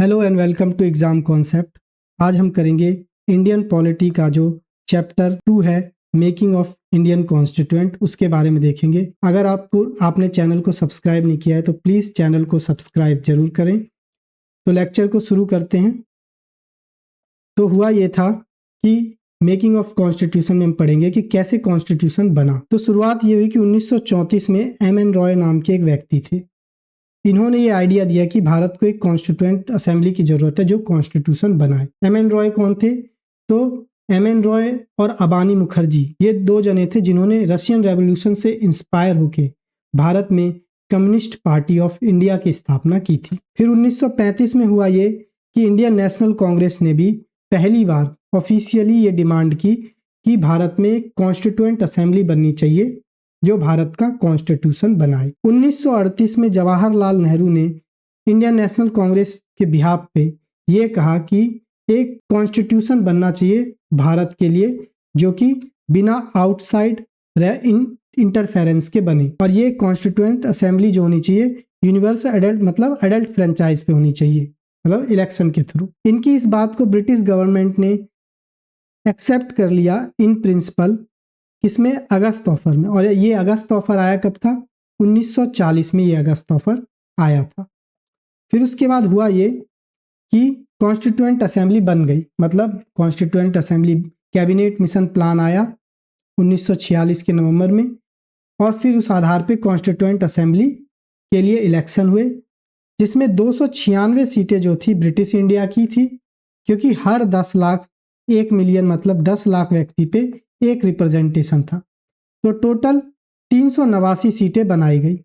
Hello and welcome to exam concept. आज हम करेंगे इंडियन पॉलिटी का जो चैप्टर 2 है, मेकिंग ऑफ इंडियन कॉन्स्टिट्यूएंट, उसके बारे में देखेंगे। अगर आपने चैनल को सब्सक्राइब नहीं किया है तो प्लीज़ चैनल को सब्सक्राइब जरूर करें। तो लेक्चर को शुरू करते हैं। तो हुआ ये था कि मेकिंग ऑफ कॉन्स्टिट्यूशन में हम पढ़ेंगे कि कैसे कॉन्स्टिट्यूशन बना। तो शुरुआत ये हुई कि 1934 में एम.एन. रॉय नाम के एक व्यक्ति थे। इन्होंने ये आइडिया दिया कि भारत को एक कॉन्स्टिट्यूएंट असेंबली की जरूरत है जो कॉन्स्टिट्यूशन बनाए। एम.एन. रॉय कौन थे? तो एम.एन. रॉय और अबानी मुखर्जी, ये दो जने थे जिन्होंने रशियन रेवोल्यूशन से इंस्पायर होकर भारत में कम्युनिस्ट पार्टी ऑफ इंडिया की स्थापना की थी। फिर 1935 में हुआ ये कि इंडियन नेशनल कांग्रेस ने भी पहली बार ऑफिशियली ये डिमांड की कि भारत में एक कॉन्स्टिट्यूएंट असेंबली बननी चाहिए जो भारत का कॉन्स्टिट्यूशन बनाए। 1938 में जवाहरलाल नेहरू ने इंडियन नेशनल कांग्रेस के बिहाफ पे ये कहा कि एक कॉन्स्टिट्यूशन बनना चाहिए भारत के लिए जो कि बिना आउटसाइड इंटरफेरेंस के बने, और ये कॉन्स्टिट्यूएंट असेंबली जो होनी चाहिए यूनिवर्सल एडल्ट मतलब एडल्ट फ्रेंचाइज पे होनी चाहिए, मतलब इलेक्शन के थ्रू। इनकी इस बात को ब्रिटिश गवर्नमेंट ने एक्सेप्ट कर लिया इन प्रिंसिपल, किसमें? अगस्त ऑफर में। और ये अगस्त ऑफर आया कब था? 1940 में ये अगस्त ऑफर आया था। फिर उसके बाद हुआ ये कि कॉन्स्टिट्यूएंट असेंबली बन गई, मतलब constituent assembly cabinet mission plan आया 1946 के नवंबर में, और फिर उस आधार पे कॉन्स्टिट्यूएंट असेंबली के लिए इलेक्शन हुए, जिसमें 296 सीटें जो थी ब्रिटिश इंडिया की थी, क्योंकि हर 10 लाख 1 मिलियन मतलब 10 लाख व्यक्ति पे एक रिप्रेजेंटेशन था। तो टोटल 389 सीटें बनाई गई,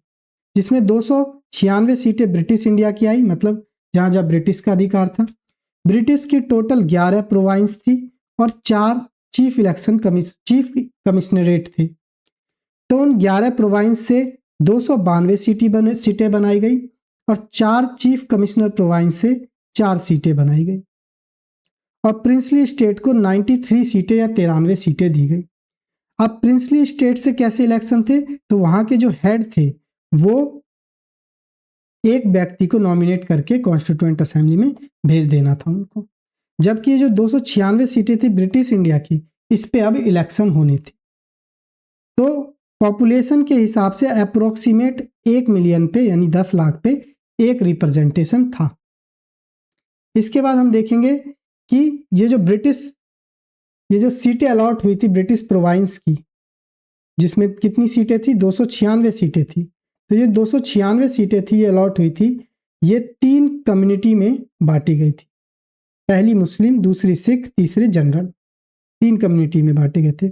जिसमें 296 सीटें ब्रिटिश इंडिया की आई, मतलब जहां जहां ब्रिटिश का अधिकार था। ब्रिटिश की टोटल 11 प्रोविंस थी और 4 चीफ कमिश्नरेट थे। तो उन 11 प्रोविंस से 292 सीटें बनाई गई और 4 चीफ कमिश्नर प्रोविंस से 4 सीटें बनाई गई, और प्रिंसली स्टेट को 93 सीटें या 93 सीटें दी गई। अब प्रिंसली स्टेट से कैसे इलेक्शन थे? तो वहां के जो हेड थे वो एक व्यक्ति को नॉमिनेट करके कॉन्स्टिट्यूएंट असेंबली में भेज देना था उनको, जबकि ये जो 296 सीटें थी ब्रिटिश इंडिया की, इस पे अब इलेक्शन होनी थी। तो पॉपुलेशन के हिसाब से अप्रोक्सीमेट 1 मिलियन पे यानी 10 लाख पे एक रिप्रेजेंटेशन था। इसके बाद हम देखेंगे कि ये जो सीटें अलॉट हुई थी ब्रिटिश प्रोविंस की, जिसमें कितनी सीटें थी? 296 सीटें थी। तो ये 296 सीटें थी, ये अलॉट हुई थी, ये 3 कम्युनिटी में बांटी गई थी। पहली मुस्लिम, दूसरी सिख, तीसरी जनरल, 3 कम्युनिटी में बांटे गए थे।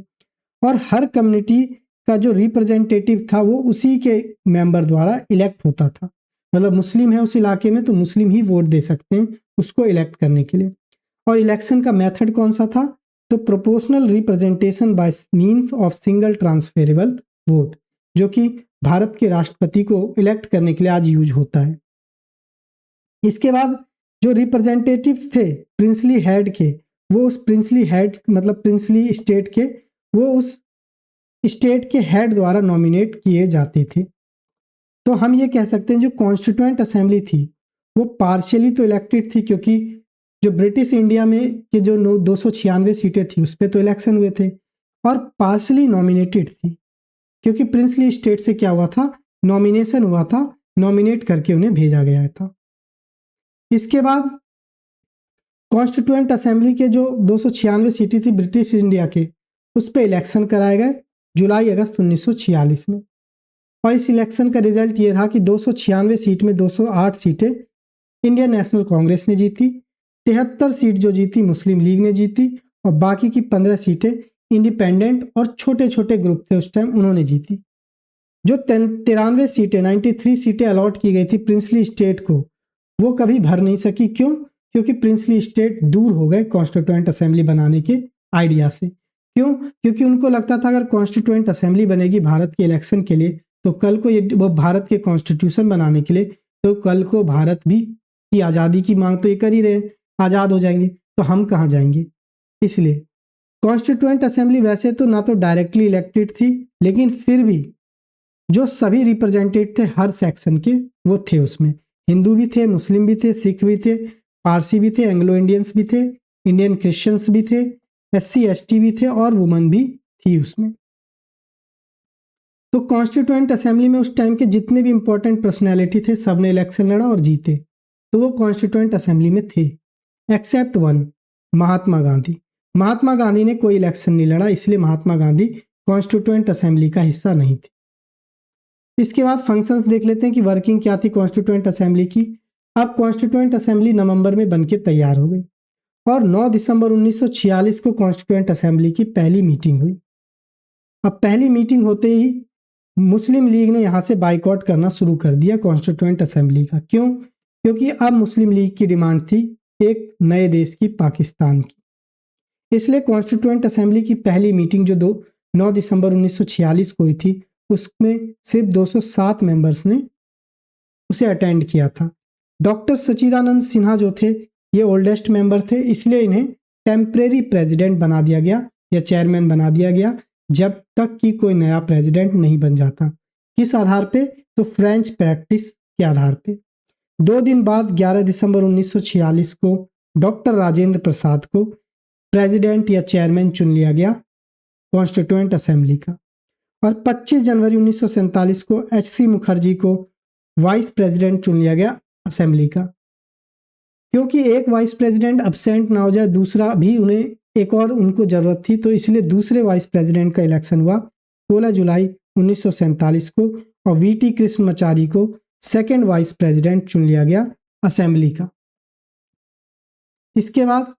और हर कम्युनिटी का जो रिप्रेजेंटेटिव था वो उसी के मेंबर द्वारा इलेक्ट होता था, मतलब मुस्लिम है उस इलाके में तो मुस्लिम ही वोट दे सकते हैं उसको इलेक्ट करने के लिए। और इलेक्शन का मेथड कौन सा था? तो proportional representation by means of single transferable vote, जो कि भारत के राष्ट्रपति को इलेक्ट करने के लिए आज यूज होता है। इसके बाद जो रिप्रेजेंटेटिव्स थे प्रिंसली हेड के, वो उस प्रिंसली हेड मतलब प्रिंसली स्टेट के, वो उस स्टेट के हेड द्वारा नॉमिनेट किए जाते थे। तो हम ये कह सकते हैं जो कॉन्स्टिट्यूएंट असेंबली थी वो पार्शियली तो इलेक्टेड थी, क्योंकि जो ब्रिटिश इंडिया में के जो 296 सीटें थी उस पर तो इलेक्शन हुए थे, और पार्शियली नॉमिनेटेड थी क्योंकि प्रिंसली स्टेट से क्या हुआ था? नॉमिनेशन हुआ था, नॉमिनेट करके उन्हें भेजा गया था। इसके बाद कॉन्स्टिट्यूएंट असेंबली के जो 296 सीटें थी ब्रिटिश इंडिया के, उस पर इलेक्शन कराए गए जुलाई अगस्त 1946 में, और इस इलेक्शन का रिजल्ट ये रहा कि 296 सीट में 208 सीटें इंडियन नेशनल कांग्रेस ने जीती, 73 सीट जो जीती मुस्लिम लीग ने जीती, और बाकी की 15 सीटें इंडिपेंडेंट और छोटे छोटे ग्रुप थे उस टाइम उन्होंने जीती। जो 93 सीटें अलॉट की गई थी प्रिंसली स्टेट को, वो कभी भर नहीं सकी। क्यों? क्योंकि प्रिंसली स्टेट दूर हो गए कॉन्स्टिट्यूएंट असेंबली बनाने के आइडिया से। क्यों? क्योंकि उनको लगता था अगर कॉन्स्टिट्यूएंट असेंबली बनेगी भारत के इलेक्शन के लिए तो कल को वो भारत के कॉन्स्टिट्यूशन बनाने के लिए, तो कल को भारत भी की आज़ादी की मांग तो ये कर ही रहे, आज़ाद हो जाएंगे तो हम कहाँ जाएंगे। इसलिए कॉन्स्टिट्यूएंट असेंबली वैसे तो ना तो डायरेक्टली इलेक्टेड थी, लेकिन फिर भी जो सभी रिप्रेजेंटेटिव थे हर सेक्शन के वो थे, उसमें हिंदू भी थे, मुस्लिम भी थे, सिख भी थे, पारसी भी थे, एंग्लो इंडियंस भी थे, इंडियन क्रिश्चियंस भी थे, SC ST भी थे और वुमन भी थी उसमें। तो कॉन्स्टिट्यूएंट असेंबली में उस टाइम के जितने भी इंपॉर्टेंट पर्सनैलिटी थे सब ने इलेक्शन लड़ा और जीते, तो वो कॉन्स्टिट्यूएंट असेंबली में थे, एक्सेप्ट वन, महात्मा गांधी। महात्मा गांधी ने कोई इलेक्शन नहीं लड़ा, इसलिए महात्मा गांधी कॉन्स्टिट्यूएंट असेंबली का हिस्सा नहीं थे। इसके बाद फंक्शंस देख लेते हैं कि वर्किंग क्या थी कॉन्स्टिट्यूएंट असेंबली की। अब कॉन्स्टिट्यूएंट असेंबली नवंबर में बनके तैयार हो गई और 9 दिसंबर 1946 को कॉन्स्टिट्यूएंट असेंबली की पहली मीटिंग हुई। अब पहली मीटिंग होते ही मुस्लिम लीग ने यहाँ से बाइकआउट करना शुरू कर दिया कॉन्स्टिट्यूएंट असेंबली का। क्यों? क्योंकि अब मुस्लिम लीग की डिमांड थी एक नए देश की, पाकिस्तान की। इसलिए कॉन्स्टिट्यूएंट असेंबली की पहली मीटिंग जो 9 दिसंबर 1946 को हुई थी, उसमें सिर्फ 207 मेंबर्स ने उसे अटेंड किया था। डॉक्टर सच्चिदानंद सिन्हा जो थे ये ओल्डेस्ट मेंबर थे, इसलिए इन्हें टेम्परेरी प्रेसिडेंट बना दिया गया या चेयरमैन बना दिया गया जब तक कि कोई नया प्रेसिडेंट नहीं बन जाता। किस आधार पे? तो फ्रेंच प्रैक्टिस के आधार पे। 2 दिन बाद 11 दिसंबर 1946 को डॉक्टर राजेंद्र प्रसाद को प्रेसिडेंट या चेयरमैन चुन लिया गया कॉन्स्टिट्यूएंट असेंबली का और 25 जनवरी 1947 को HC मुखर्जी को वाइस प्रेसिडेंट चुन लिया गया असेंबली का। क्योंकि एक वाइस प्रेसिडेंट अब्सेंट ना हो जाए, दूसरा भी उन्हें एक और उनको जरूरत थी, तो इसलिए दूसरे वाइस प्रेसिडेंट का इलेक्शन हुआ 16 जुलाई 1947 को और VT कृष्णमाचारी को सेकेंड वाइस प्रेसिडेंट चुन लिया गया असेंबली का। इसके बाद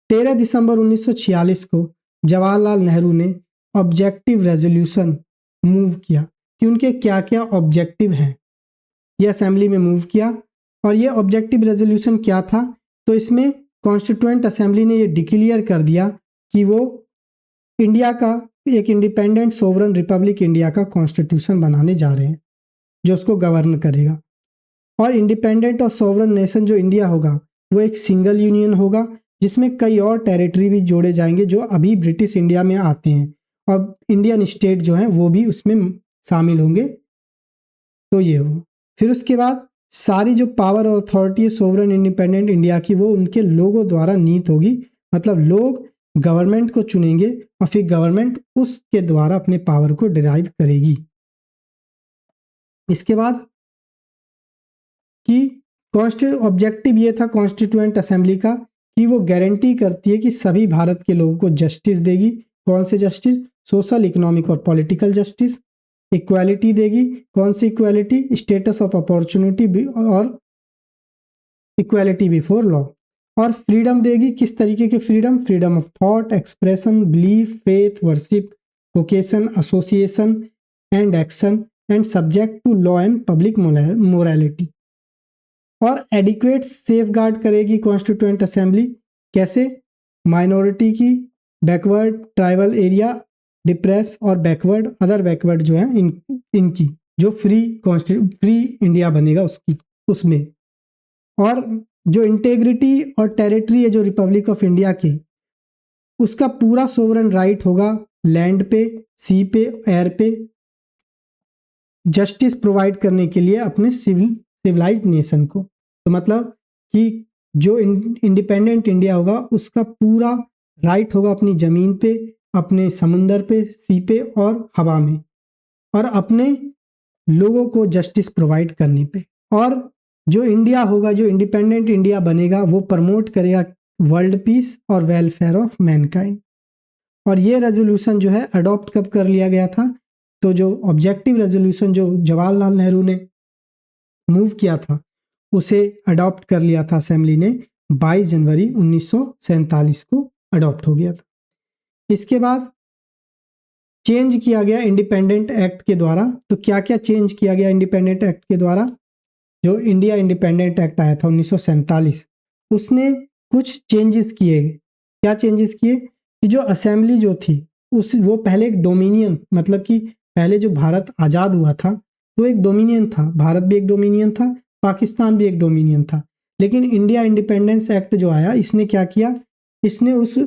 13 दिसंबर 1946 को जवाहरलाल नेहरू ने ऑब्जेक्टिव रेजोल्यूशन मूव किया कि उनके क्या क्या ऑब्जेक्टिव हैं, ये असेंबली में मूव किया। और ये ऑब्जेक्टिव रेजोल्यूशन क्या था? तो इसमें कॉन्स्टिट्यूएंट असेंबली ने ये डिक्लेयर कर दिया कि वो इंडिया का एक इंडिपेंडेंट सोवरन रिपब्लिक इंडिया का कॉन्स्टिट्यूशन बनाने जा रहे हैं जो उसको गवर्न करेगा। और इंडिपेंडेंट और सोवरन नेशन जो इंडिया होगा वो एक सिंगल यूनियन होगा जिसमें कई और टेरिटरी भी जोड़े जाएंगे जो अभी ब्रिटिश इंडिया में आते हैं और इंडियन स्टेट जो हैं वो भी उसमें शामिल होंगे। तो ये हो फिर उसके बाद सारी जो पावर और अथॉरिटी है सोवरन इंडिपेंडेंट इंडिया की वो उनके लोगों द्वारा नीत होगी, मतलब लोग गवर्नमेंट को चुनेंगे और फिर गवर्नमेंट उसके द्वारा अपने पावर को डिराइव करेगी। इसके बाद कि ऑब्जेक्टिव ये था कॉन्स्टिट्यूएंट असेंबली का कि वो गारंटी करती है कि सभी भारत के लोगों को जस्टिस देगी। कौन से जस्टिस? सोशल, इकोनॉमिक और पॉलिटिकल जस्टिस। इक्वालिटी देगी। कौन सी इक्वालिटी? स्टेटस ऑफ अपॉर्चुनिटी और इक्वालिटी बिफोर लॉ। और फ्रीडम देगी। किस तरीके की freedom? Freedom of thought, expression, belief, faith, worship, vocation, association and action and subject to law and public morality. और एडिक्वेट सेफगार्ड करेगी कॉन्स्टिट्यूएंट असेंबली। कैसे? Minority की, बैकवर्ड ट्राइबल एरिया, डिप्रेस और बैकवर्ड अदर बैकवर्ड जो है इनकी जो free India बनेगा उसमें। और जो इंटेग्रिटी और टेरिटरी है जो रिपब्लिक ऑफ इंडिया की, उसका पूरा सोवरन राइट होगा लैंड पे, सी पे, एयर पे जस्टिस प्रोवाइड करने के लिए अपने सिविलाइज्ड नेशन को। तो मतलब कि जो इंडिपेंडेंट इंडिया होगा उसका पूरा राइट होगा अपनी ज़मीन पे, अपने समुंदर पे, सी पे और हवा में, और अपने लोगों को जस्टिस प्रोवाइड करने पे। और जो इंडिया होगा, जो इंडिपेंडेंट इंडिया बनेगा, वो प्रमोट करेगा वर्ल्ड पीस और वेलफेयर ऑफ मैनकाइंड। और ये रेजोल्यूशन जो है अडॉप्ट कब कर लिया गया था? तो जो ऑब्जेक्टिव रेजोल्यूशन जो जवाहरलाल नेहरू ने मूव किया था उसे अडॉप्ट कर लिया था असेंबली ने 22 जनवरी 1947 को अडॉप्ट हो गया था। इसके बाद चेंज किया गया इंडिपेंडेंट एक्ट के द्वारा। तो क्या क्या चेंज किया गया इंडिपेंडेंट एक्ट के द्वारा? जो इंडिया इंडिपेंडेंट एक्ट आया था 1947, उसने कुछ चेंजेस किए। क्या चेंजेस किए? कि जो असेंबली जो थी वो पहले एक डोमिनियन, मतलब कि पहले जो भारत आज़ाद हुआ था तो एक डोमिनियन था, भारत भी एक डोमिनियन था, पाकिस्तान भी एक डोमिनियन था। लेकिन इंडिया इंडिपेंडेंस एक्ट जो आया, इसने क्या किया? इसने उस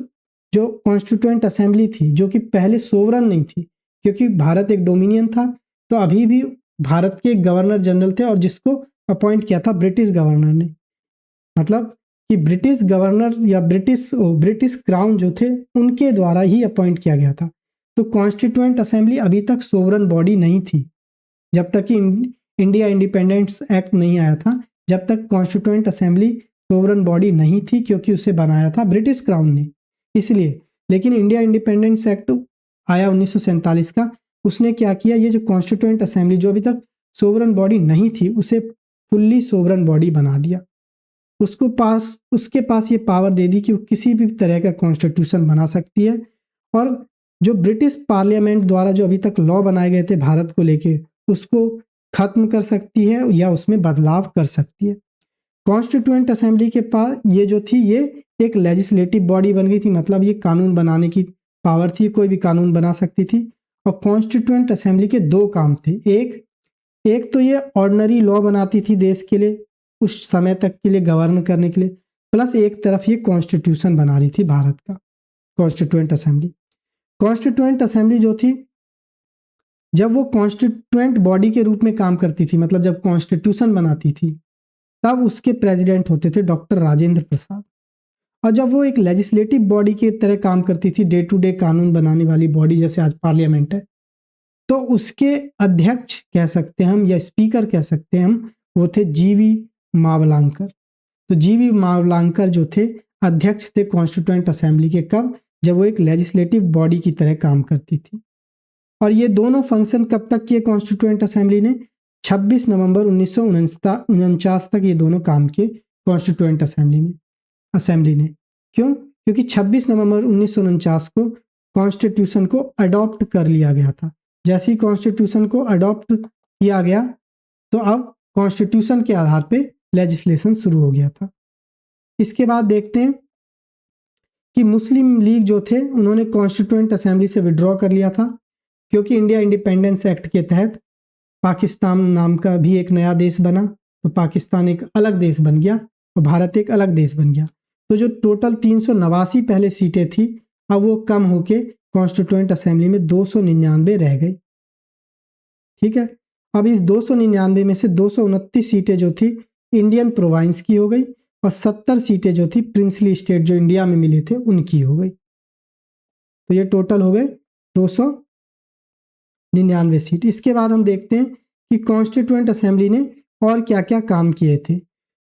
जो कॉन्स्टिट्यूएंट असेंबली थी जो कि पहले सोवरन नहीं थी, क्योंकि भारत एक डोमिनियन था, तो अभी भी भारत के गवर्नर जनरल थे और जिसको अपॉइंट किया था ब्रिटिश गवर्नर ने। मतलब कि ब्रिटिश गवर्नर या ब्रिटिश क्राउन जो थे उनके द्वारा ही अपॉइंट किया गया था। तो कॉन्स्टिट्यूएंट असेंबली अभी तक सोवरन बॉडी नहीं थी, जब तक कि इंडिया इंडिपेंडेंस एक्ट नहीं आया था, जब तक कॉन्स्टिट्यूएंट असेंबली सोवरन बॉडी नहीं थी, क्योंकि उसे बनाया था ब्रिटिश क्राउन ने, इसलिए। लेकिन इंडिया इंडिपेंडेंस एक्ट आया 1947 का, उसने क्या किया, ये जो कॉन्स्टिट्यूएंट असेंबली जो अभी तक सोवरन बॉडी नहीं थी उसे फुल्ली सोवरन बॉडी बना दिया। उसके पास ये पावर दे दी कि वो किसी भी तरह का कॉन्स्टिट्यूशन बना सकती है, और जो ब्रिटिश पार्लियामेंट द्वारा जो अभी तक लॉ बनाए गए थे भारत को लेके, उसको खत्म कर सकती है या उसमें बदलाव कर सकती है। कॉन्स्टिट्यूएंट असेंबली के पास ये जो थी, ये एक लेजिस्लेटिव बॉडी बन गई थी, मतलब ये कानून बनाने की पावर थी, कोई भी कानून बना सकती थी। और कॉन्स्टिट्यूएंट असेंबली के दो काम थे, एक तो ये ऑर्डिनरी लॉ बनाती थी देश के लिए, उस समय तक के लिए गवर्न करने के लिए, प्लस एक तरफ ये कॉन्स्टिट्यूशन बना रही थी भारत का। कॉन्स्टिट्यूएंट असेंबली जो थी, जब वो कॉन्स्टिट्यूएंट बॉडी के रूप में काम करती थी, मतलब जब कॉन्स्टिट्यूशन बनाती थी, तब उसके प्रेसिडेंट होते थे डॉक्टर राजेंद्र प्रसाद। और जब वो एक लेजिस्लेटिव बॉडी की तरह काम करती थी, डे टू डे कानून बनाने वाली बॉडी जैसे आज पार्लियामेंट है, तो उसके अध्यक्ष कह सकते हैं हम या स्पीकर कह सकते हैं हम, वो थे जीवी मावलांकर। तो जीवी मावलांकर जो थे अध्यक्ष थे कॉन्स्टिट्यूएंट असेंबली के, कब, जब वो एक लेजिस्लेटिव बॉडी की तरह काम करती थी। और ये दोनों फंक्शन कब तक किए कॉन्स्टिट्यूएंट असेंबली ने, 26 नवंबर 1949 तक ये दोनों काम किए कॉन्स्टिट्यूएंट असेंबली ने। क्यों? क्योंकि 26 नवंबर 1949 को कॉन्स्टिट्यूशन को अडॉप्ट कर लिया गया था। जैसे ही कॉन्स्टिट्यूशन को अडॉप्ट किया गया, तो अब कॉन्स्टिट्यूशन के आधार पे लेजिस्लेशन शुरू हो गया था। इसके बाद देखते हैं कि मुस्लिम लीग जो थे, उन्होंने कॉन्स्टिट्यूएंट असेंबली से विड्रॉ कर लिया था, क्योंकि इंडिया इंडिपेंडेंस एक्ट के तहत पाकिस्तान नाम का भी एक नया देश बना, तो पाकिस्तान एक अलग देश बन गया और भारत एक अलग देश बन गया। तो जो टोटल 389 पहले सीटें थी, अब वो कम होके कॉन्स्टिट्यूएंट असेंबली में 299 रह गई। ठीक है, अब इस 299 में से 229 सीटें जो थी इंडियन प्रोविंस की हो गई, और 70 सीटें जो थी प्रिंसली स्टेट जो इंडिया में मिले थे उनकी हो गई। तो ये टोटल हो गए 299 सीट। इसके बाद हम देखते हैं कि कॉन्स्टिट्यूएंट असेंबली ने और क्या क्या काम किए थे।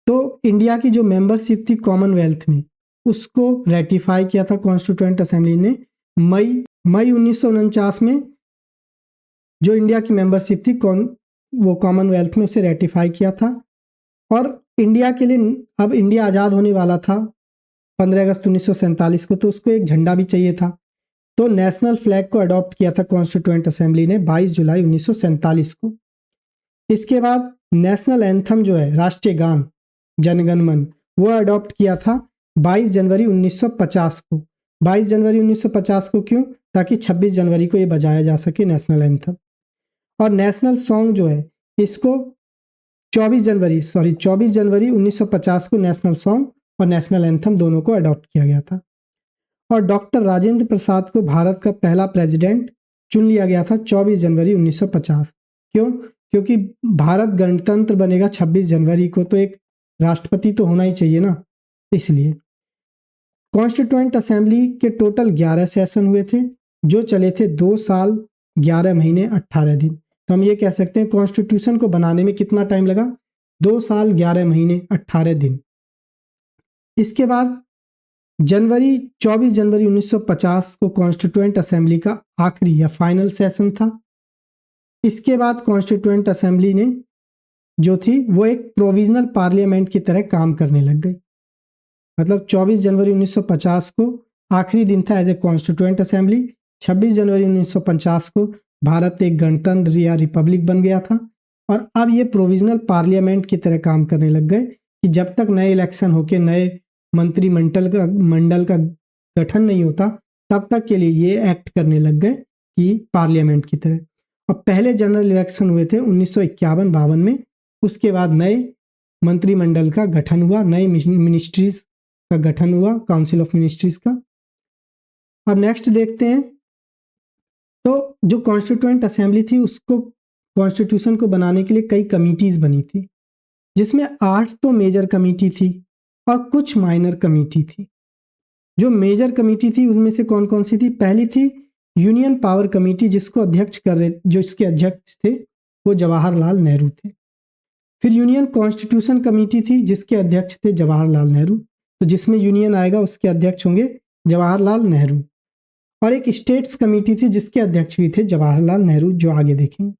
तो इंडिया की जो मेंबरशिप थी कॉमनवेल्थ में, उसको रेटिफाई किया था कॉन्स्टिट्यूएंट असेंबली ने मई 1949 में। जो इंडिया की मेंबरशिप थी वो कॉमनवेल्थ में, उसे रेटिफाई किया था। और इंडिया के लिए, अब इंडिया आज़ाद होने वाला था 15 अगस्त 1947 को, तो उसको एक झंडा भी चाहिए था। तो नेशनल फ्लैग को अडॉप्ट किया था कॉन्स्टिट्यूएंट असेंबली ने 22 जुलाई 1947 को। इसके बाद नेशनल एंथम जो है, राष्ट्रीय गान जनगण मन, वो अडॉप्ट किया था 22 जनवरी 1950 को। 22 जनवरी 1950 को क्यों? ताकि 26 जनवरी को ये बजाया जा सके नेशनल एंथम। और नेशनल सॉन्ग जो है, इसको 24 जनवरी 1950 को नेशनल सॉन्ग और नेशनल एंथम दोनों को अडॉप्ट किया गया था। और डॉक्टर राजेंद्र प्रसाद को भारत का पहला प्रेसिडेंट चुन लिया गया था 24 जनवरी 1950। क्यों? क्योंकि भारत गणतंत्र बनेगा 26 जनवरी को, तो एक राष्ट्रपति तो होना ही चाहिए ना, इसलिए। कॉन्स्टिट्यूएंट असेंबली के टोटल 11 सेशन हुए थे, जो चले थे 2 साल 11 महीने 18 दिन। तो हम ये कह सकते हैं कॉन्स्टिट्यूशन को बनाने में कितना टाइम लगा, 2 साल 11 महीने 18 दिन। इसके बाद 24 जनवरी 1950 को कॉन्स्टिट्यूएंट असेंबली का आखिरी या फाइनल सेशन था। इसके बाद कॉन्स्टिट्यूएंट असेंबली ने जो थी वो एक प्रोविजनल पार्लियामेंट की तरह काम करने लग गई। मतलब 24 जनवरी 1950 को आखिरी दिन था एज ए कॉन्स्टिट्यूएंट असेंबली। 26 जनवरी 1950 को भारत एक गणतंत्र या रिपब्लिक बन गया था, और अब ये प्रोविजनल पार्लियामेंट की तरह काम करने लग गए कि जब तक नए इलेक्शन होके नए मंत्रिमंडल का गठन नहीं होता, तब तक के लिए ये एक्ट करने लग गए कि पार्लियामेंट की तरह। और पहले जनरल इलेक्शन हुए थे 1951-52 में। उसके बाद नए मंत्रिमंडल का गठन हुआ, नए मिनिस्ट्रीज का गठन हुआ, काउंसिल ऑफ मिनिस्ट्रीज का। अब नेक्स्ट देखते हैं, तो जो कॉन्स्टिट्यूएंट असेंबली थी, उसको कॉन्स्टिट्यूशन को बनाने के लिए कई कमिटीज़ बनी थी, जिसमें 8 तो मेजर कमेटी थी और कुछ माइनर कमेटी थी। जो मेजर कमेटी थी उनमें से कौन कौन सी थी? पहली थी यूनियन पावर कमेटी, जो इसके अध्यक्ष थे वो जवाहरलाल नेहरू थे। फिर यूनियन कॉन्स्टिट्यूशन कमेटी थी जिसके अध्यक्ष थे जवाहरलाल नेहरू, तो जिसमें यूनियन आएगा उसके अध्यक्ष होंगे जवाहरलाल नेहरू। और एक स्टेट्स कमेटी थी जिसके अध्यक्ष भी थे जवाहरलाल नेहरू, जो आगे देखेंगे।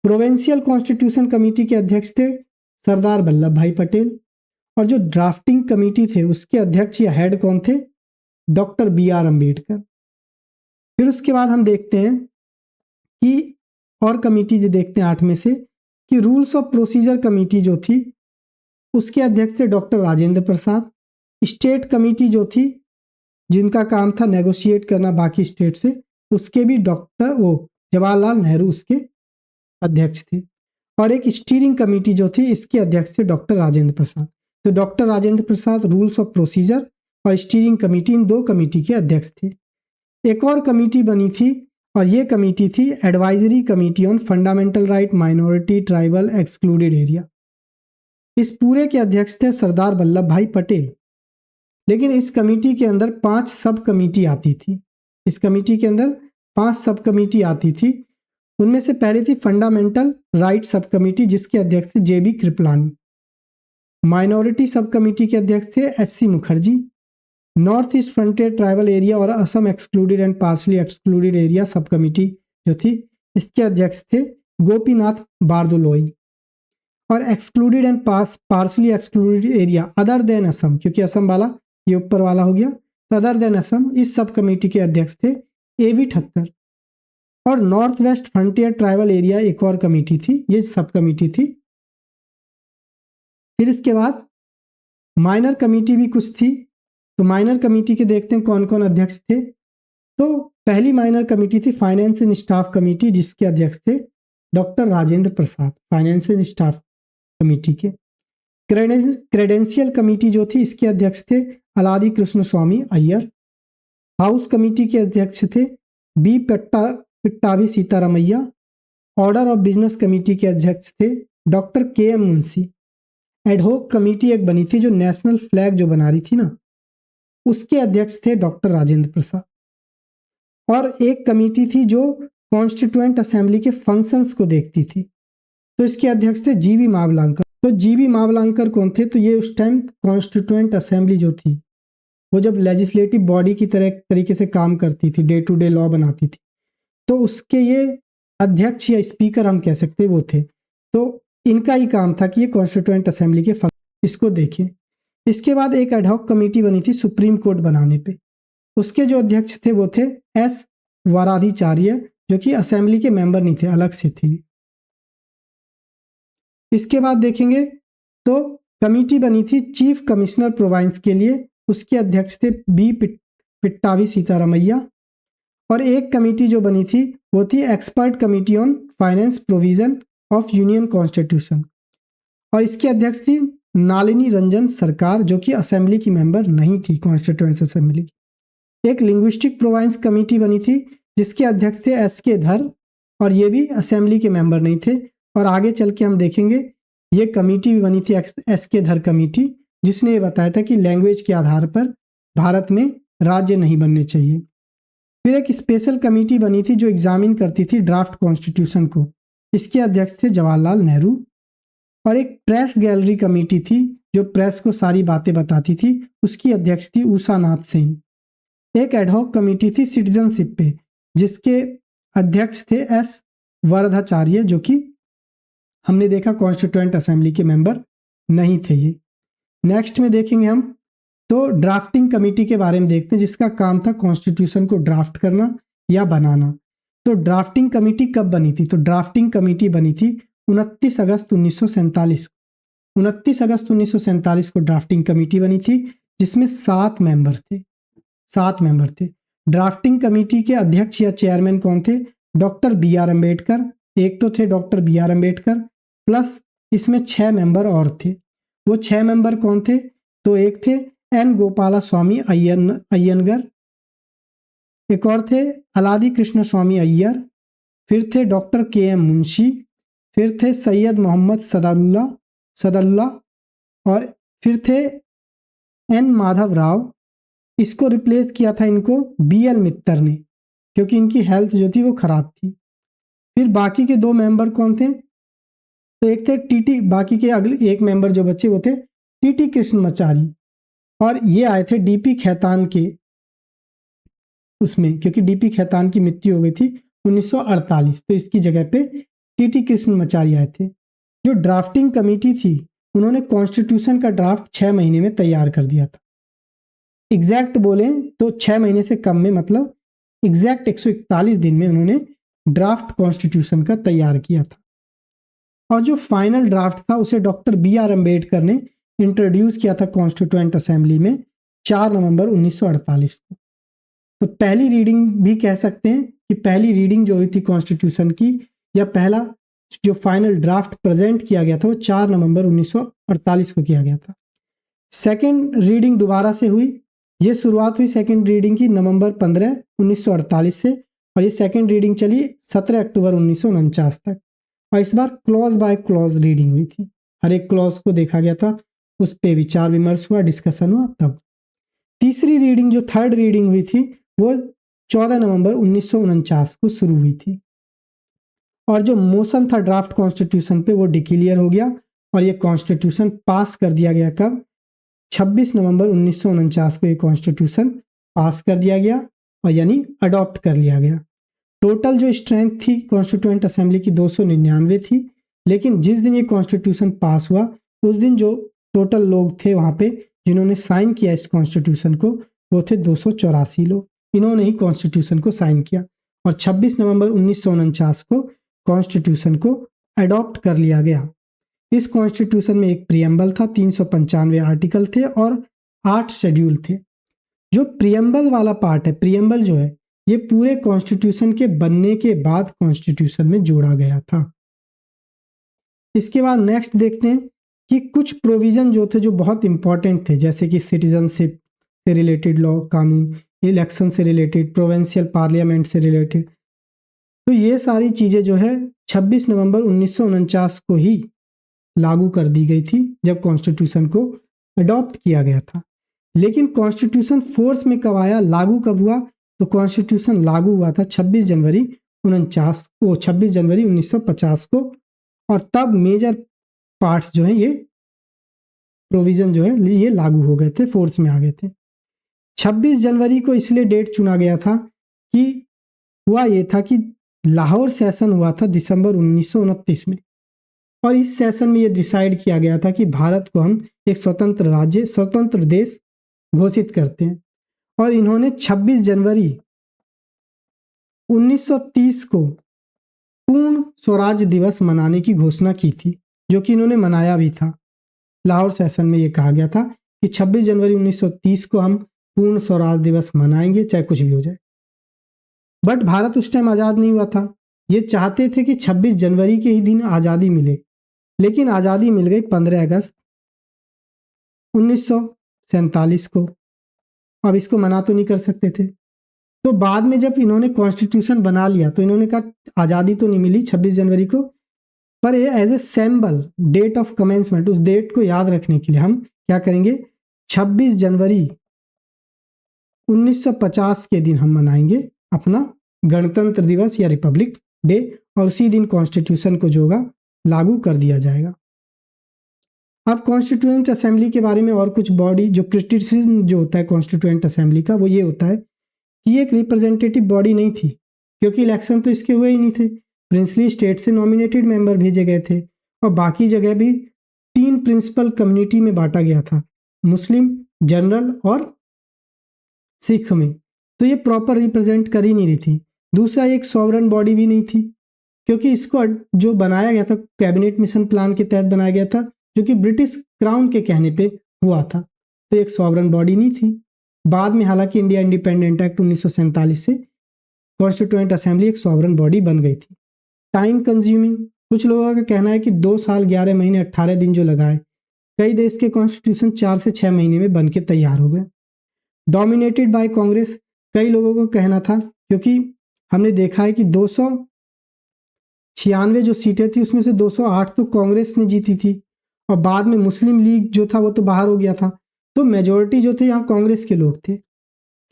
प्रोविंशियल कॉन्स्टिट्यूशन कमेटी के अध्यक्ष थे सरदार वल्लभ भाई पटेल। और जो ड्राफ्टिंग कमेटी थे उसके अध्यक्ष या हेड कौन थे? Doctor B R. अम्बेडकर। फिर उसके बाद हम देखते हैं कि और कमेटी जो देखते हैं 8 में से, कि रूल्स ऑफ प्रोसीजर कमेटी जो थी उसके अध्यक्ष थे डॉक्टर राजेंद्र प्रसाद। स्टेट कमेटी जो थी जिनका काम था नेगोशिएट करना बाकी स्टेट से, उसके भी जवाहरलाल नेहरू उसके अध्यक्ष थे। और एक स्टीयरिंग कमेटी जो थी इसके अध्यक्ष थे डॉक्टर राजेंद्र प्रसाद। तो doctor Rajendra Prasad rules of procedure और स्टीयरिंग कमेटी, इन 2 कमेटी के अध्यक्ष थे। एक और कमेटी बनी थी और ये कमेटी थी advisory committee on fundamental right, minority, tribal, excluded area. इस पूरे के अध्यक्ष थे सरदार वल्लभ भाई पटेल। लेकिन इस कमेटी के अंदर 5 सब कमेटी आती थी। इस कमेटी के अंदर 5 सब कमेटी आती थी। उनमें से पहली थी फंडामेंटल राइट सब कमेटी जिसके अध्यक्ष थे J B. Kripalani. Minority sub committee के अध्यक्ष थे S C. Mukherjee. North east frontier tribal area और Assam excluded and partially excluded area sub committee जो थी इसके अध्यक्ष थे गोपीनाथ बारदोलोई। और excluded and partially excluded area other than Assam, क्योंकि असम वाला ये ऊपर वाला हो गया, तो अदर देन असम, इस सब कमेटी के अध्यक्ष थे ए.वी. ठक्कर। और north west frontier tribal area एक और कमेटी थी, ये सब कमेटी थी। फिर इसके बाद माइनर कमेटी भी कुछ थी। तो माइनर कमेटी के देखते हैं कौन कौन अध्यक्ष थे। तो पहली माइनर कमेटी थी फाइनेंस एंड स्टाफ कमेटी जिसके अध्यक्ष थे doctor Rajendra Prasad, finance and staff committee के। क्रेडेंशियल कमेटी जो थी इसके अध्यक्ष थे Alladi Krishnaswami Ayyar. House committee के अध्यक्ष थे B Pattabhi Sitaramayya. Order of business committee के अध्यक्ष थे doctor K M. Munshi. Ad hoc committee एक बनी थी जो नेशनल फ्लैग जो बना रही थी ना, उसके अध्यक्ष थे डॉक्टर राजेंद्र प्रसाद। और एक कमेटी थी जो कॉन्स्टिट्यूएंट असेंबली के फंक्शंस को देखती थी, तो इसके अध्यक्ष थे जी.बी. मावलांकर। तो जी.बी. मावलांकर कौन थे? तो ये उस टाइम कॉन्स्टिट्यूएंट असेंबली जो थी वो जब लेजिस्लेटिव बॉडी की तरीके से काम करती थी, डे टू डे लॉ बनाती थी, तो उसके ये अध्यक्ष या स्पीकर हम कह सकते वो थे। तो इनका ही काम था कि ये कॉन्स्टिट्यूएंट असेंबली के इसको देखें। इसके बाद एक एडहॉक कमेटी बनी थी सुप्रीम कोर्ट बनाने पे। उसके जो अध्यक्ष थे वो थे एस वराधिचार्य, जो कि असेंबली के मेंबर नहीं थे, अलग से थे। इसके बाद देखेंगे तो कमेटी बनी थी चीफ कमिश्नर प्रोविंस के लिए, उसके अध्यक्ष थे बी पिट्टाभी सीतारामैया। और एक कमेटी जो बनी थी वो थी expert committee on finance provision of union constitution, और इसकी अध्यक्ष थी नालिनी रंजन सरकार, जो कि असेंबली की मेंबर नहीं थी, कॉन्स्टिट्यूएंट असेंबली की। एक लिंग्विस्टिक प्रोविंस कमेटी बनी थी जिसके अध्यक्ष थे एस.के. धर, और ये भी असेंबली के मेंबर नहीं थे। और आगे चल के हम देखेंगे ये कमेटी भी बनी थी एस.के. धर कमेटी, जिसने ये बताया था कि लैंग्वेज के आधार पर भारत में राज्य नहीं बनने चाहिए। फिर एक स्पेशल कमेटी बनी थी जो एग्जामिन करती थी ड्राफ्ट कॉन्स्टिट्यूशन को, इसके अध्यक्ष थे जवाहरलाल नेहरू। और एक प्रेस गैलरी कमेटी थी जो प्रेस को सारी बातें बताती थी, उसकी अध्यक्ष थी उषा नाथ सेन। एक एडहॉक कमेटी थी सिटीजनशिप पे जिसके अध्यक्ष थे एस वरदाचार्य, जो कि हमने देखा कॉन्स्टिट्यूएंट असेंबली के मेंबर नहीं थे ये। नेक्स्ट में देखेंगे हम तो ड्राफ्टिंग कमेटी के बारे में देखते हैं जिसका काम था कॉन्स्टिट्यूशन को ड्राफ्ट करना या बनाना। तो ड्राफ्टिंग कमेटी कब बनी थी? तो ड्राफ्टिंग कमेटी बनी थी 29 अगस्त 1947 को। 29 अगस्त 1947 को ड्राफ्टिंग कमेटी बनी थी जिसमें 7 मेंबर थे। 7 मेंबर थे। ड्राफ्टिंग कमेटी के अध्यक्ष या चेयरमैन कौन थे? Doctor B R. अम्बेडकर। एक तो थे डॉक्टर बी.आर. अम्बेडकर, प्लस इसमें 6 मेंबर और थे। वो 6 मेंबर कौन थे? तो एक थे एन गोपाला स्वामी अय्यनगर, एक और थे अलादी कृष्ण स्वामी अय्यर, फिर थे डॉक्टर के.एम. मुंशी, फिर थे सैयद मोहम्मद सदालुल्लाह, और फिर थे एन माधव राव, इसको रिप्लेस किया था इनको BL मित्तर ने, क्योंकि इनकी हेल्थ जो थी वो खराब थी। फिर बाकी के 2 मेंबर कौन थे? तो एक थे TT, बाकी के अगले एक मेंबर जो बच्चे वो थे TT कृष्णमाचारी, और ये आए थे DP खेतान के उसमें, क्योंकि DP खेतान की मृत्यु हो गई थी 1948, तो इसकी जगह पे TT कृष्णमाचारी आए थे। जो ड्राफ्टिंग कमेटी थी उन्होंने कॉन्स्टिट्यूशन का ड्राफ्ट 6 महीने में तैयार कर दिया था। एग्जैक्ट बोले तो 6 महीने से कम में, मतलब एग्जैक्ट 141 दिन में उन्होंने ड्राफ्ट कॉन्स्टिट्यूशन का तैयार किया था। और जो फाइनल ड्राफ्ट था उसे डॉक्टर BR अम्बेडकर ने इंट्रोड्यूस किया था कॉन्स्टिट्यूएंट असेंबली में 4 नवंबर 1948 को। तो पहली रीडिंग भी कह सकते हैं कि पहली रीडिंग जो हुई थी कॉन्स्टिट्यूशन की, या पहला जो फाइनल ड्राफ्ट प्रेजेंट किया गया था वो 4 नवंबर 1948 को किया गया था। सेकेंड रीडिंग दोबारा से हुई, ये शुरुआत हुई सेकेंड रीडिंग की नवंबर 15, 1948 से, और ये सेकेंड रीडिंग चली 17 अक्टूबर 1949 तक। और इस बार क्लॉज बाय क्लॉज रीडिंग हुई थी, हर एक क्लॉज को देखा गया था, उस पर विचार विमर्श हुआ, डिस्कशन हुआ। तब तीसरी रीडिंग जो थर्ड रीडिंग हुई थी वो 14 नवंबर 1949 को शुरू हुई थी, और जो मोशन था ड्राफ्ट कॉन्स्टिट्यूशन पे वो डिक्लेयर हो गया, और ये कॉन्स्टिट्यूशन पास कर दिया गया। कब? 26 नवंबर 1949 को ये कॉन्स्टिट्यूशन पास कर दिया गया, और यानी अडॉप्ट कर लिया गया। टोटल जो स्ट्रेंथ थी कॉन्स्टिट्यूएंट असेंबली की 299 थी, लेकिन जिस दिन ये कॉन्स्टिट्यूशन पास हुआ उस दिन जो टोटल लोग थे वहाँ पे जिन्होंने साइन किया इस कॉन्स्टिट्यूशन को वो थे 284 लोग। इन्होंने ही कॉन्स्टिट्यूशन को साइन किया, और 26 नवंबर 1949 को कॉन्स्टिट्यूशन को अडॉप्ट कर लिया गया। इस कॉन्स्टिट्यूशन में एक प्रियम्बल था, 395 आर्टिकल थे और 8 शेड्यूल थे। जो प्रियम्बल वाला पार्ट है, प्रियम्बल जो है ये पूरे कॉन्स्टिट्यूशन के बनने के बाद कॉन्स्टिट्यूशन में जोड़ा गया था। इसके बाद नेक्स्ट देखते हैं कि कुछ प्रोविजन जो थे जो बहुत इंपॉर्टेंट थे, जैसे कि सिटीजनशिप से रिलेटेड लॉ, कानून, इलेक्शन से रिलेटेड, प्रोविंशियल पार्लियामेंट से रिलेटेड। तो ये सारी चीज़ें जो है 26 नवंबर 1949 को ही लागू कर दी गई थी जब कॉन्स्टिट्यूशन को अडॉप्ट किया गया था। लेकिन कॉन्स्टिट्यूशन फोर्स में कब आया, लागू कब हुआ? तो कॉन्स्टिट्यूशन लागू हुआ था 26 जनवरी 1950 को, और तब मेजर पार्ट्स जो हैं ये प्रोविजन जो है ये लागू हो गए थे, फोर्स में आ गए थे। 26 जनवरी को इसलिए डेट चुना गया था कि हुआ ये था कि लाहौर सेशन हुआ था दिसंबर 1929 में, और इस सेशन में ये डिसाइड किया गया था कि भारत को हम एक स्वतंत्र राज्य, स्वतंत्र देश घोषित करते हैं। और इन्होंने 26 जनवरी 1930 को पूर्ण स्वराज दिवस मनाने की घोषणा की थी, जो कि इन्होंने मनाया भी था। लाहौर सेशन में ये कहा गया था कि 26 जनवरी 1930 को हम पूर्ण स्वराज दिवस मनाएंगे, चाहे कुछ भी हो जाए। बट भारत उस टाइम आज़ाद नहीं हुआ था। ये चाहते थे कि 26 जनवरी के ही दिन आज़ादी मिले, लेकिन आज़ादी मिल गई 15 अगस्त 1947 को। अब इसको मना तो नहीं कर सकते थे, तो बाद में जब इन्होंने कॉन्स्टिट्यूशन बना लिया तो इन्होंने कहा आज़ादी तो नहीं मिली 26 जनवरी को, पर ये as a symbol, date of commencement, उस डेट को याद रखने के लिए हम क्या करेंगे, 26 जनवरी 1950 के दिन हम मनाएंगे अपना गणतंत्र दिवस या रिपब्लिक डे, और उसी दिन कॉन्स्टिट्यूशन को जो होगा लागू कर दिया जाएगा। अब कॉन्स्टिट्यूएंट असेंबली के बारे में और कुछ बॉडी जो क्रिटिसिज्म जो होता है कॉन्स्टिट्यूएंट असेंबली का, वो ये होता है कि ये एक रिप्रेजेंटेटिव बॉडी नहीं थी, क्योंकि इलेक्शन तो इसके हुए ही नहीं थे। प्रिंसली स्टेट से नॉमिनेटेड मेंबर भेजे गए थे, और बाकी जगह भी 3 प्रिंसिपल कम्युनिटी में बांटा गया था, मुस्लिम, जनरल और सिख में। तो ये प्रॉपर रिप्रेजेंट कर ही नहीं रही थी। दूसरा, एक सॉवरन बॉडी भी नहीं थी, क्योंकि इसको जो बनाया गया था कैबिनेट मिशन प्लान के तहत बनाया गया था, जो कि ब्रिटिश क्राउन के कहने पे हुआ था, तो एक सॉवरन बॉडी नहीं थी। बाद में हालांकि इंडिया इंडिपेंडेंट एक्ट 1947 से कॉन्स्टिट्यूएंट असेंबली एक सॉवरन बॉडी बन गई थी। टाइम कंज्यूमिंग, कुछ लोगों का कहना है कि 2 साल 11 महीने 18 दिन जो लगाए, कई देश के कॉन्स्टिट्यूशन 4 से 6 महीने में बन के तैयार हो गए। डोमिनेटेड बाय कांग्रेस, कई लोगों को कहना था, क्योंकि हमने देखा है कि 296 जो सीटें थी उसमें से 208 तो कांग्रेस ने जीती थी, और बाद में मुस्लिम लीग जो था वो तो बाहर हो गया था, तो मेजोरिटी जो थे यहाँ कांग्रेस के लोग थे।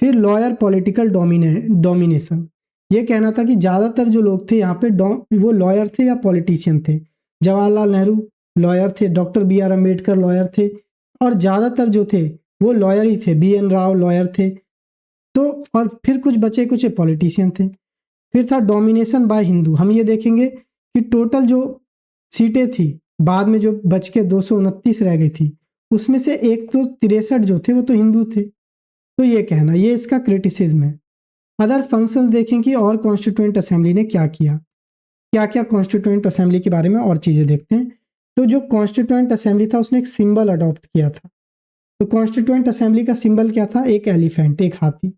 फिर लॉयर पॉलिटिकल डोमिनेशन, ये कहना था कि ज़्यादातर जो लोग थे यहाँ पे वो लॉयर थे या पॉलिटिशियन थे। जवाहरलाल नेहरू लॉयर थे, doctor B R Ambedkar lawyer थे, और ज़्यादातर जो थे वो लॉयर ही थे। बी एन राव लॉयर थे, तो और फिर कुछ बचे कुछ पॉलिटिशियन थे। फिर था डोमिनेशन बाय हिंदू। हम ये देखेंगे कि टोटल जो सीटें थी बाद में जो बच के 229 रह गई थी, उसमें से 163 जो थे वो तो हिंदू थे। तो ये कहना, ये इसका क्रिटिसिज्म है। अदर फंक्शन देखें कि और कॉन्स्टिट्यूएंट असेंबली ने क्या किया, क्या क्या कॉन्स्टिट्यूएंट असेंबली के बारे में और चीज़ें देखते हैं। तो जो कॉन्स्टिट्यूएंट असेंबली था उसने एक सिंबल अडॉप्ट किया था। तो कॉन्स्टिट्यूएंट असेंबली का सिंबल क्या था? एक एलिफेंट, एक हाथी।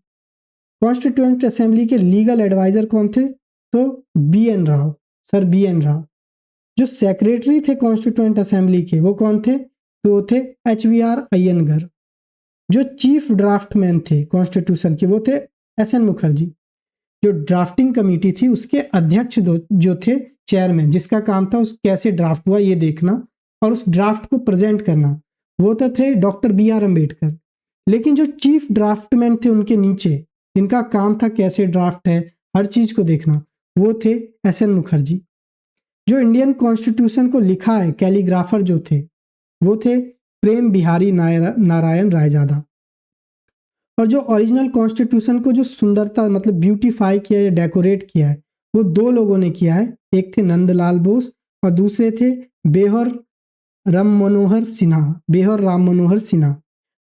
कॉन्स्टिट्यूएंट असेंबली के लीगल एडवाइजर कौन थे? तो B N Rau, sir B N Rau. जो सेक्रेटरी थे कॉन्स्टिट्यूएंट असेंबली के वो कौन थे? तो वो थे एच वी आर अय्यंगर। जो चीफ ड्राफ्टमैन थे कॉन्स्टिट्यूशन के वो थे एस एन मुखर्जी। जो ड्राफ्टिंग कमेटी थी उसके अध्यक्ष जो थे चेयरमैन, जिसका काम था उस कैसे ड्राफ्ट हुआ ये देखना और उस ड्राफ्ट को प्रेजेंट करना, वो तो थे डॉक्टर बी आर अम्बेडकर। लेकिन जो चीफ ड्राफ्टमैन थे उनके नीचे, इनका काम था कैसे ड्राफ्ट है हर चीज को देखना, वो थे एस एन मुखर्जी। जो इंडियन कॉन्स्टिट्यूशन को लिखा है कैलीग्राफर जो थे वो थे प्रेम बिहारी नारायण रायजादा। और जो ओरिजिनल कॉन्स्टिट्यूशन को जो सुंदरता मतलब ब्यूटीफाई किया या डेकोरेट किया है वो दो लोगों ने किया है। एक थे नंदलाल बोस और दूसरे थे बेहर राम मनोहर सिन्हा। बेहर राम मनोहर सिन्हा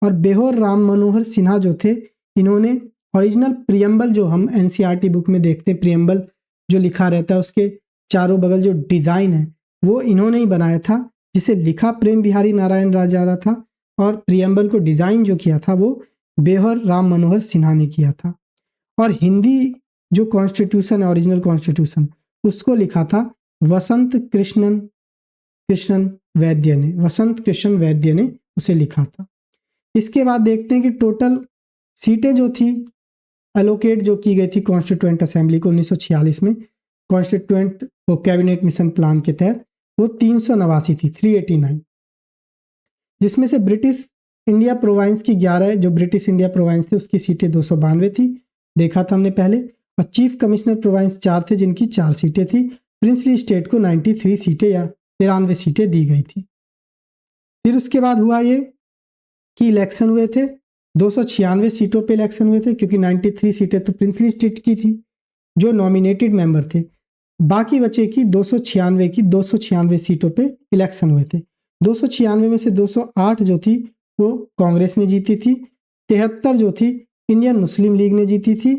और बेहर राम मनोहर सिन्हा जो थे, इन्होंने ओरिजिनल प्रियम्बल जो हम एनसीईआरटी बुक में देखते हैं, प्रियम्बल जो लिखा रहता है उसके चारों बगल जो डिज़ाइन है वो इन्होंने ही बनाया था, जिसे लिखा प्रेम बिहारी नारायण रायजादा था और प्रियम्बल को डिज़ाइन जो किया था वो बेहर राम मनोहर सिन्हा ने किया था। और हिंदी जो कॉन्स्टिट्यूशन है ओरिजिनल कॉन्स्टिट्यूशन उसको लिखा था वसंत कृष्णन वैद्य ने। वसंत कृष्ण वैद्य ने उसे लिखा था। इसके बाद देखते हैं कि टोटल सीटें जो थी एलोकेट जो की गई थी कॉन्स्टिट्यूएंट असेंबली को 1946 में कॉन्स्टिट्यूएंट वो कैबिनेट मिशन प्लान के तहत, वो 389 थी, 389, जिसमें से ब्रिटिश इंडिया प्रोविंस की 11 जो ब्रिटिश इंडिया प्रोविंस थे उसकी सीटें 292 थी, देखा था हमने पहले। और चीफ कमिश्नर प्रोविंस 4 थे जिनकी 4 सीटें थी। प्रिंसली स्टेट को 93 सीटें या 93 सीटें दी गई थी। फिर उसके बाद हुआ ये कि इलेक्शन हुए थे, 296 सीटों पे इलेक्शन हुए थे क्योंकि 93 सीटें तो प्रिंसली स्टेट की थी जो नॉमिनेटेड मेंबर थे। बाकी बचे की 296 सीटों पे इलेक्शन हुए थे। 296 में से 208 जो थी वो कांग्रेस ने जीती थी, 73 जो थी इंडियन मुस्लिम लीग ने जीती थी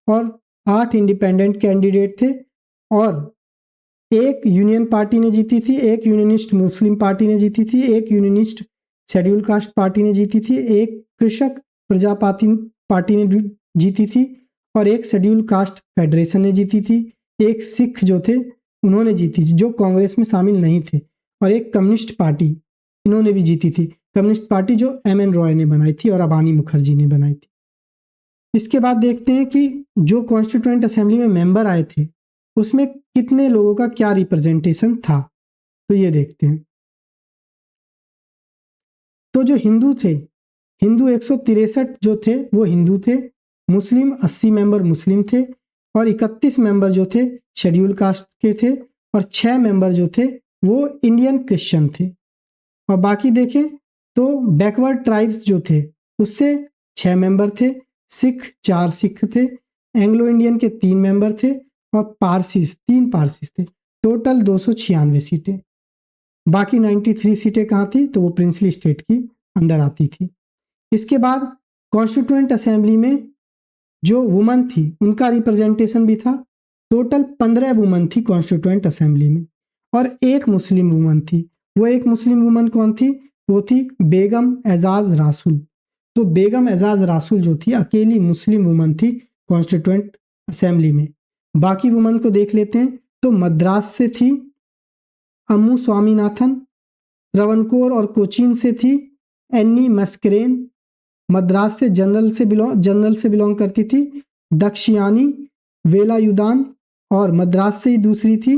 और 8 इंडिपेंडेंट कैंडिडेट थे और एक यूनियन पार्टी ने जीती थी, एक यूनियनिस्ट मुस्लिम पार्टी ने जीती थी, एक यूनियनिस्ट शेड्यूल कास्ट पार्टी ने जीती थी, एक कृषक प्रजापाति पार्टी ने जीती थी और एक शेड्यूल कास्ट फेडरेशन ने जीती थी। एक सिख जो थे उन्होंने जीती जो कांग्रेस में शामिल नहीं थे और एक कम्युनिस्ट पार्टी इन्होंने भी जीती थी। कम्युनिस्ट पार्टी जो एम एन रॉय ने बनाई थी और अबानी मुखर्जी ने बनाई थी। इसके बाद देखते हैं कि जो कॉन्स्टिट्यूएंट असेंबली में मेंबर आए थे उसमें कितने लोगों का क्या रिप्रेजेंटेशन था, तो ये देखते हैं। तो जो हिंदू थे, हिंदू 163 जो थे वो हिंदू थे, मुस्लिम 80 मेंबर मुस्लिम थे और 31 मेंबर जो थे शेड्यूल कास्ट के थे और 6 मेंबर जो थे वो इंडियन क्रिश्चियन थे। और बाकी देखें तो बैकवर्ड ट्राइब्स जो थे उससे 6 मेंबर थे, सिख 4 सिख थे, एंग्लो इंडियन के 3 मेंबर थे और पारसीस 3 पारसीस थे। टोटल 296 सीटें। बाकी 93 सीटें कहाँ थी? तो वो प्रिंसली स्टेट की अंदर आती थी। इसके बाद कॉन्स्टिट्यूएंट असेंबली में जो वुमन थी उनका रिप्रेजेंटेशन भी था। टोटल 15 वुमन थी कॉन्स्टिट्यूएंट असेंबली में और एक मुस्लिम वुमन थी। वो एक मुस्लिम वुमन कौन थी? वो थी बेगम एजाज रासुल। तो बेगम एजाज रासुल जो थी अकेली मुस्लिम वुमन थी कॉन्स्टिट्यूएंट असेंबली में। बाकी वुमन को देख लेते हैं। तो मद्रास से थी अम्मू स्वामीनाथन, त्रवणकोर और कोचीन से थी एन्नी मस्करेन, मद्रास से जनरल से बिलोंग करती थी दक्षियानी वेलायुदान और मद्रास से ही दूसरी थी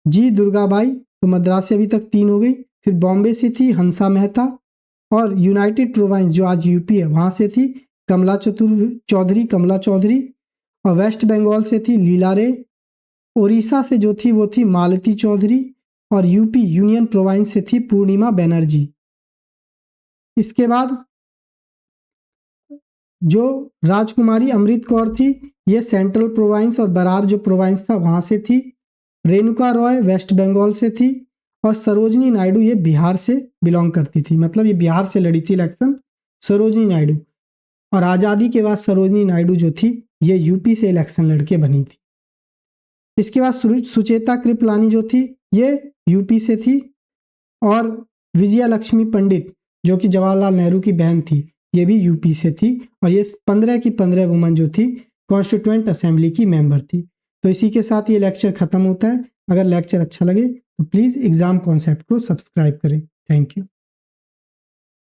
जी दुर्गाबाई। तो मद्रास से अभी तक 3 हो गई। फिर बॉम्बे से थी हंसा मेहता, और यूनाइटेड प्रोविंस जो आज यूपी है वहाँ से थी कमला चौधरी, और वेस्ट बंगाल से थी लीला रे, उड़ीसा से जो थी वो थी मालती चौधरी, और यूपी यूनियन प्रोविंस से थी पूर्णिमा बनर्जी। इसके बाद जो राजकुमारी अमृत कौर थी ये सेंट्रल प्रोविंस और बरार जो प्रोविंस था वहाँ से थी। रेणुका रॉय वेस्ट बंगाल से थी, और सरोजनी नायडू ये बिहार से बिलोंग करती थी, मतलब ये बिहार से लड़ी थी इलेक्शन सरोजनी नायडू। और आज़ादी के बाद सरोजनी नायडू जो थी ये यूपी से इलेक्शन लड़के बनी थी। इसके बाद सुचेता कृपलानी जो थी ये यूपी से थी, और विजया लक्ष्मी पंडित जो कि जवाहरलाल नेहरू की बहन थी ये भी यूपी से थी, और ये 15 की 15 वुमन जो थी कॉन्स्टिट्यूएंट असेंबली की मेंबर थी। तो इसी के साथ ये लेक्चर खत्म होता है। अगर लेक्चर अच्छा लगे तो प्लीज़ एग्ज़ाम कॉन्सेप्ट को सब्सक्राइब करें। Thank you.